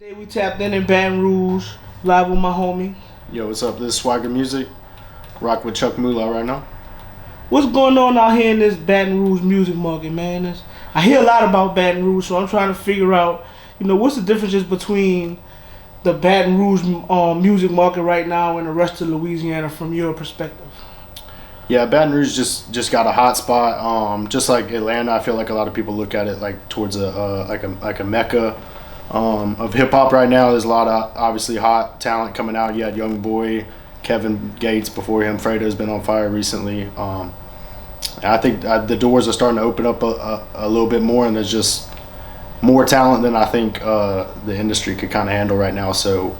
Today we tapped in Baton Rouge, live with my homie. Yo, what's up? This is Swiger Music. Rock with Chuck Moolah right now. What's going on out here in this Baton Rouge music market, man? I hear a lot about Baton Rouge, so I'm trying to figure out, what's the differences between the Baton Rouge music market right now and the rest of Louisiana from your perspective? Yeah, Baton Rouge just got a hot spot. Just like Atlanta, I feel like a lot of people look at it like towards a mecca of hip hop right now. There's a lot of obviously hot talent coming out. You had Young Boy, Kevin Gates before him. Fredo's been on fire recently. I think the doors are starting to open up a little bit more, and there's just more talent than I think the industry could kind of handle right now. So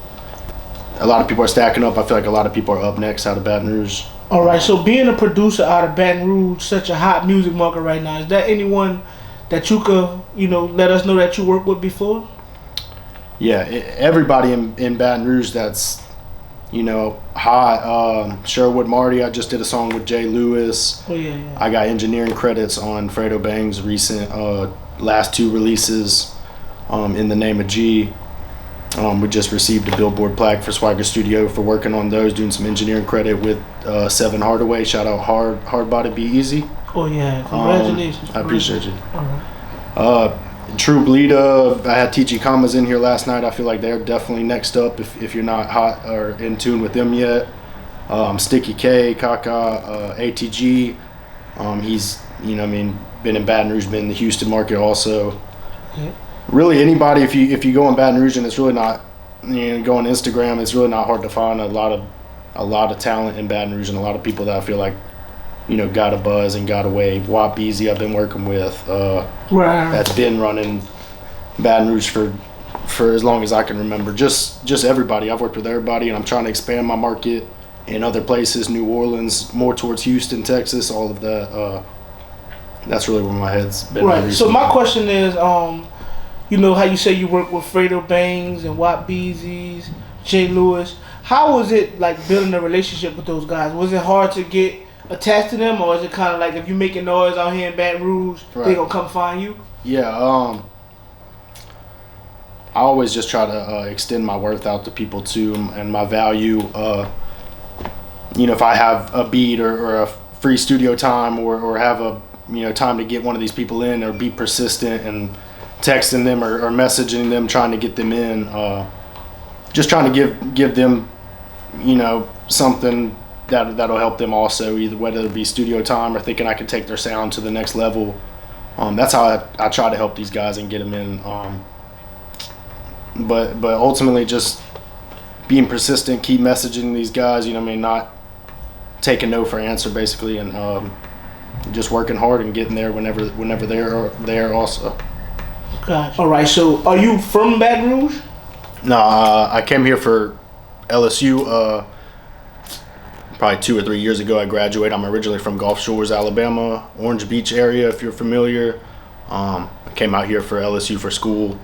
a lot of people are stacking up. I feel like a lot of people are up next out of Baton Rouge. All right, so being a producer out of Baton Rouge, such a hot music market right now, is there anyone that you could, let us know that you worked with before? Yeah, everybody in Baton Rouge that's, hot. Sherwood Marty, I just did a song with Jay Lewis. Oh, yeah. I got engineering credits on Fredo Bang's recent last two releases, In the Name of G. We just received a Billboard plaque for Swiger Studio for working on those, doing some engineering credit with Seven Hardaway. Shout out Hard Body Be Easy. Oh, yeah. Congratulations. I appreciate you. All right. True Bleeder, I had TG Commas in here last night. I feel like they're definitely next up if you're not hot or in tune with them yet. Sticky K, Kaka, ATG. He's, been in Baton Rouge, been in the Houston market also. Okay. Really anybody, if you go in Baton Rouge and it's really not, go on Instagram, it's really not hard to find a lot of talent in Baton Rouge and a lot of people that I feel like, got a buzz and got away. Wap Easy I've been working with. Right. That's been running Baton Rouge for as long as I can remember. Just everybody. I've worked with everybody, and I'm trying to expand my market in other places, New Orleans, more towards Houston, Texas, all of that. That's really where my head's been. Right. So my question is, how you say you work with Fredo Bangs and Wap Beezy's, Jay Lewis. How was it like building a relationship with those guys? Was it hard to get attached to them, or is it kind of like if you making noise out here in Baton Rouge, they gonna come find you? Yeah. I always just try to extend my worth out to people too, and my value. If I have a beat or a free studio time, or have a time to get one of these people in, or be persistent and texting them or messaging them, trying to get them in, just trying to give them something that'll help them also, either whether it be studio time or thinking I can take their sound to the next level. That's how I try to help these guys and get them in. But ultimately just being persistent, keep messaging these guys, not taking no for answer basically, and just working hard and getting there whenever they're there also. Gotcha. All right, so are you from Baton Rouge? No, I came here for LSU probably 2 or 3 years ago. I graduated. I'm originally from Gulf Shores, Alabama, Orange Beach area, if you're familiar. I came out here for LSU for school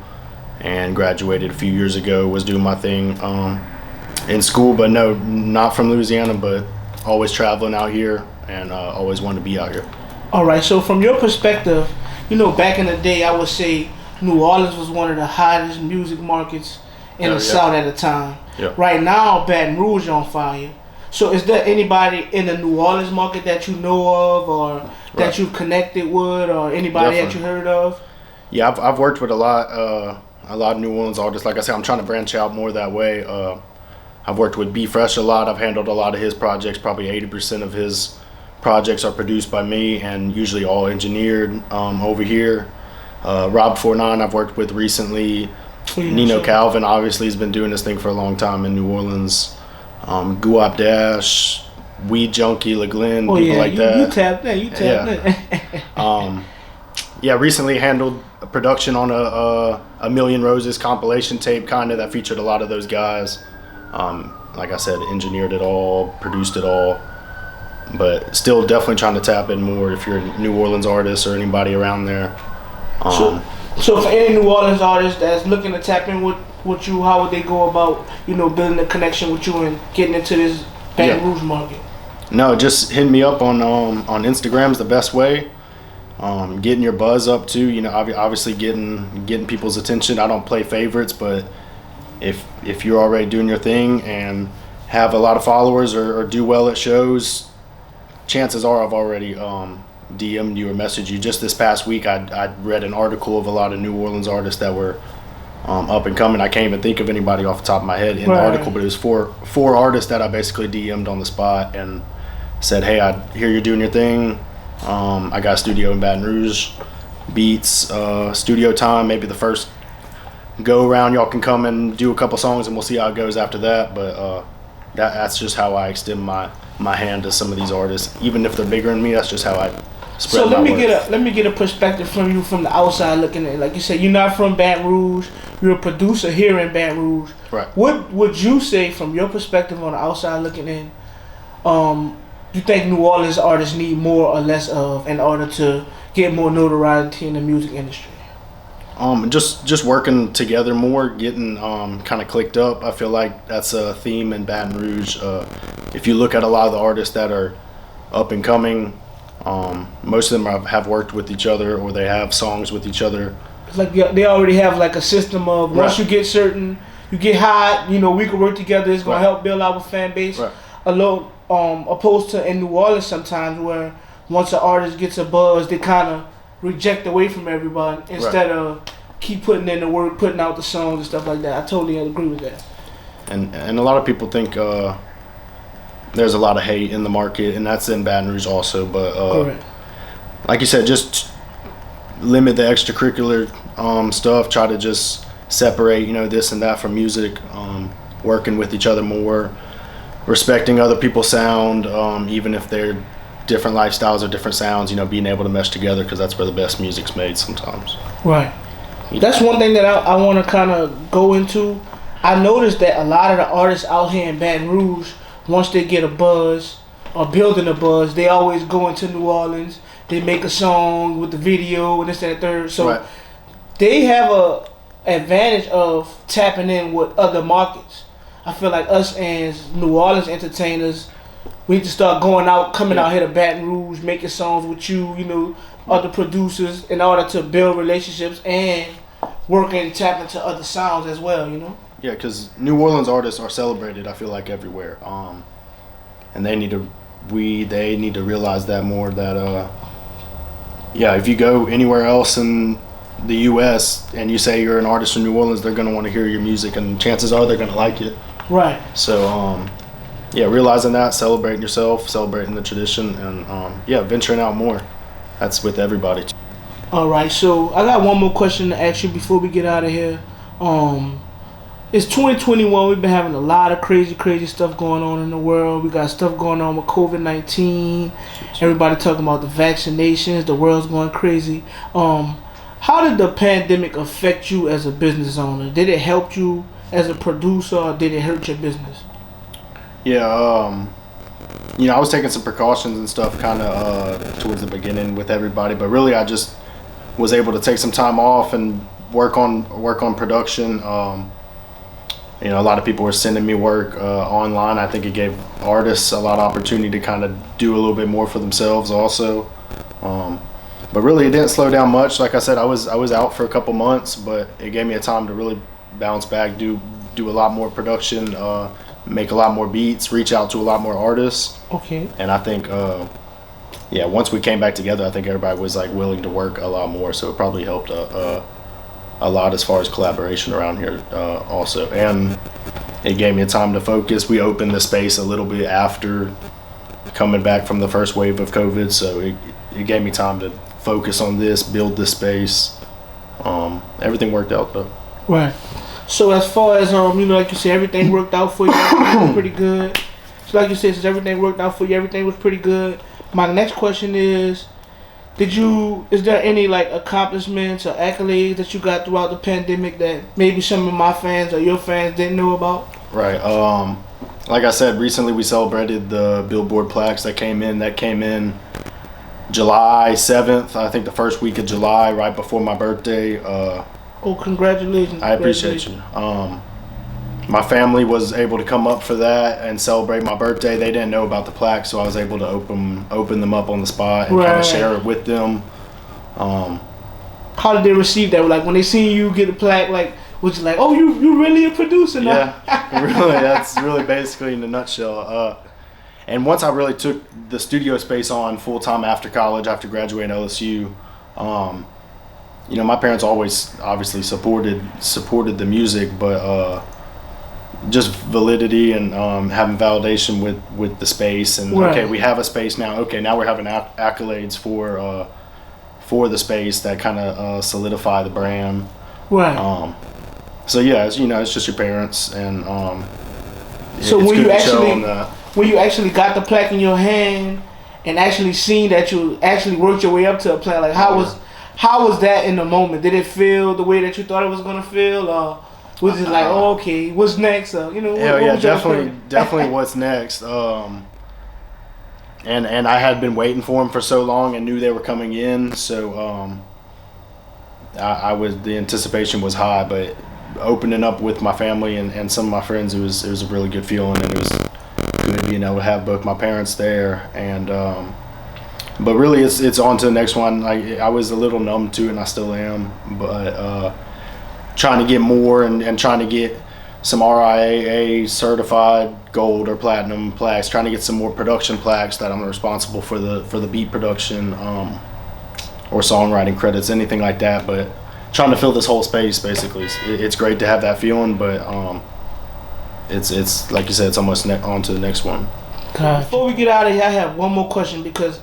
and graduated a few years ago. Was doing my thing in school, but no, not from Louisiana, but always traveling out here and always wanted to be out here. All right, so from your perspective, back in the day, I would say New Orleans was one of the hottest music markets in the South at the time. Yeah. Right now, Baton Rouge is on fire. So is there anybody in the New Orleans market that you know of, or that you've connected with, or anybody that you heard of? Yeah, I've worked with a lot of New Orleans artists. Like I said, I'm trying to branch out more that way. I've worked with B Fresh a lot. I've handled a lot of his projects. Probably 80% of his projects are produced by me and usually all engineered over here. Rob 49 I've worked with recently. Nino Calvin obviously has been doing this thing for a long time in New Orleans. Guap Dash, Weed Junkie, LeGlenn, people like that. You tapped in. Yeah, recently handled a production on a Million Roses compilation tape, kind of, that featured a lot of those guys. Like I said, engineered it all, produced it all, but still definitely trying to tap in more if you're a New Orleans artist or anybody around there. So for any New Orleans artist that's looking to tap in with you, how would they go about, building a connection with you and getting into this Baton Rouge market? No, just hitting me up on Instagram's the best way. Getting your buzz up too, obviously getting people's attention. I don't play favorites, but if you're already doing your thing and have a lot of followers or do well at shows, chances are I've already DM'd you or messaged you. Just this past week, I read an article of a lot of New Orleans artists that were up and coming. I can't even think of anybody off the top of my head in the article, but it was four artists that I basically DM'd on the spot and said, hey, I hear you're doing your thing. I got a studio in Baton Rouge, beats, studio time, maybe the first go around, y'all can come and do a couple songs and we'll see how it goes after that. But that's just how I extend my hand to some of these artists. Even if they're bigger than me, that's just how I spread so my let me get a perspective from you from the outside looking at it. Like you said, you're not from Baton Rouge, you're a producer here in Baton Rouge. Right. What would you say from your perspective on the outside looking in, you think New Orleans artists need more or less of in order to get more notoriety in the music industry? Just working together more, getting kind of clicked up. I feel like that's a theme in Baton Rouge. If you look at a lot of the artists that are up and coming, most of them have worked with each other or they have songs with each other. It's like they already have like a system of once you get you get hot, we can work together. It's gonna help build our fan base. Right. Opposed to in New Orleans sometimes where once an artist gets a buzz, they kind of reject away from everybody instead of keep putting in the work, putting out the songs and stuff like that. I totally agree with that. And a lot of people think there's a lot of hate in the market, and that's in Baton Rouge also. But like you said, just limit the extracurricular stuff. Try to just separate, this and that from music. Working with each other more, respecting other people's sound, even if they're different lifestyles or different sounds. Being able to mesh together because that's where the best music's made sometimes. Right. That's one thing that I want to kind of go into. I noticed that a lot of the artists out here in Baton Rouge, once they get a buzz or building a buzz, they always go into New Orleans. They make a song with the video and this and that third. So they have a advantage of tapping in with other markets. I feel like us as New Orleans entertainers, we need to start going out, coming out here to Baton Rouge, making songs with you, other producers in order to build relationships and work and tap into other sounds as well, Yeah, because New Orleans artists are celebrated, I feel like, everywhere. And they need to realize that more, that, if you go anywhere else in the U.S. and you say you're an artist from New Orleans, they're going to want to hear your music, and chances are they're going to like it. Right. So, realizing that, celebrating yourself, celebrating the tradition, and, venturing out more. That's with everybody. All right, so I got one more question to ask you before we get out of here. It's 2021. We've been having a lot of crazy stuff going on in the world. We got stuff going on with COVID-19. Everybody talking about the vaccinations. The world's going crazy. How did the pandemic affect you as a business owner? Did it help you as a producer, or did it hurt your business? Yeah, I was taking some precautions and stuff kind of towards the beginning with everybody, but really I just was able to take some time off and work on production. A lot of people were sending me work online. I think it gave artists a lot of opportunity to kind of do a little bit more for themselves also. But really it didn't slow down much. Like I said, I was out for a couple months, but it gave me a time to really bounce back, do a lot more production, make a lot more beats, reach out to a lot more artists. Okay. And I think, once we came back together, I think everybody was like willing to work a lot more. So it probably helped a lot as far as collaboration around here also. And it gave me a time to focus. We opened the space a little bit after coming back from the first wave of COVID. So it gave me time to focus on this, build this space. Everything worked out though. Right. So as far as like you said, everything worked out for you. Everything was pretty good. So like you said, since everything worked out for you, everything was pretty good. My next question is there any like accomplishments or accolades that you got throughout the pandemic that maybe some of my fans or your fans didn't know about? Right. Like I said, recently we celebrated the Billboard plaques that came in July 7th. I think the first week of July, right before my birthday. Congratulations. I appreciate you. My family was able to come up for that and celebrate my birthday. They didn't know about the plaque, so I was able to open them up on the spot and kind of share it with them. How did they receive that? Like when they seen you get the plaque, like which is like, oh, you really a producer now. Yeah, really, that's really basically in a nutshell. And once I really took the studio space on full time after college, after graduating LSU, you know, my parents always obviously supported the music, but just validity and having validation with the space, and right. Okay, we have a space now. Okay, now we're having accolades for the space that kind of solidify the brand. Right. So yeah, it's, you know, it's just your parents, and so when you actually got the plaque in your hand and actually seen that you actually worked your way up to a plaque, like how was that in the moment? Did it feel the way that you thought it was gonna feel, or was it like, oh, okay, what's next? You know, definitely what's next. And I had been waiting for them for so long and knew they were coming in, so the anticipation was high, but opening up with my family and some of my friends, it was a really good feeling, and it was good being able to have both my parents there, and but really it's on to the next one. I was a little numb to it, and I still am, but trying to get more and trying to get some RIAA certified gold or platinum plaques, trying to get some more production plaques that I'm responsible for the beat production or songwriting credits, anything like that, but trying to fill this whole space basically. It's great to have that feeling, but it's like you said, it's almost on to the next one. God. Before we get out of here, I have one more question, because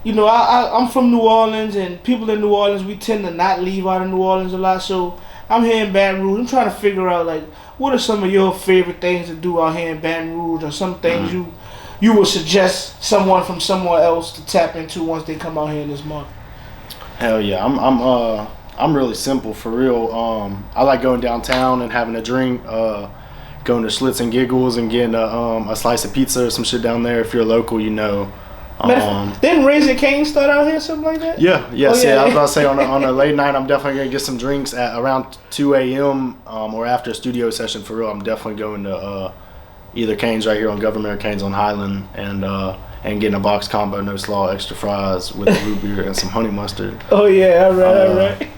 you know I'm from New Orleans, and people in New Orleans, we tend to not leave out of New Orleans a lot, so I'm here in Baton Rouge. I'm trying to figure out, like, what are some of your favorite things to do out here in Baton Rouge, or some things you would suggest someone from somewhere else to tap into once they come out here in this month? Hell yeah, I'm really simple for real. I like going downtown and having a drink, going to Schlitz and Giggles and getting a slice of pizza or some shit down there. If you're local, you know. Didn't Raising Cane start out here, something like that? Yeah. I was about to say on a late night, I'm definitely gonna get some drinks at around 2 a.m. Or after a studio session. For real, I'm definitely going to either Cane's right here on Government or Cane's on Highland, and getting a box combo, no slaw, extra fries with a root beer and some honey mustard. Oh yeah, all right.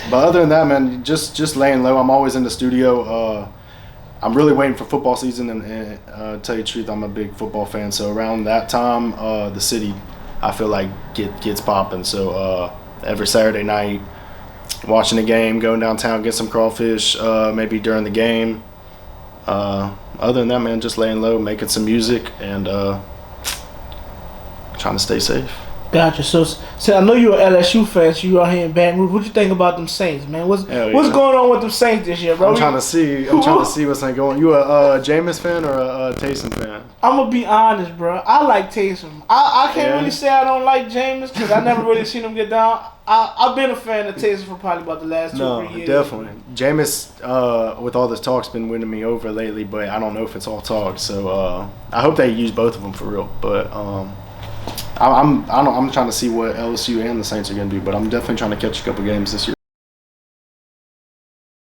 But other than that, man, just laying low. I'm always in the studio. I'm really waiting for football season, and tell you the truth, I'm a big football fan. So around that time, the city, I feel like gets popping. So every Saturday night, watching the game, going downtown, get some crawfish, maybe during the game. Other than that, man, just laying low, making some music, and trying to stay safe. Gotcha. So I know you're an LSU fan, so you out here in Baton Rouge. What you think about them Saints, man? What's going on with them Saints this year, bro? I'm trying to see what's going. You a Jameis fan or a Taysom fan? I'm gonna be honest, bro. I like Taysom. I can't really say I don't like Jameis, because I never really seen him get down. I've been a fan of Taysom for probably about the last 2 or 3 years. Definitely. Jameis, with all this talk's been winning me over lately, but I don't know if it's all talk. So I hope they use both of them for real. But I'm trying to see what LSU and the Saints are going to do, but I'm definitely trying to catch a couple games this year.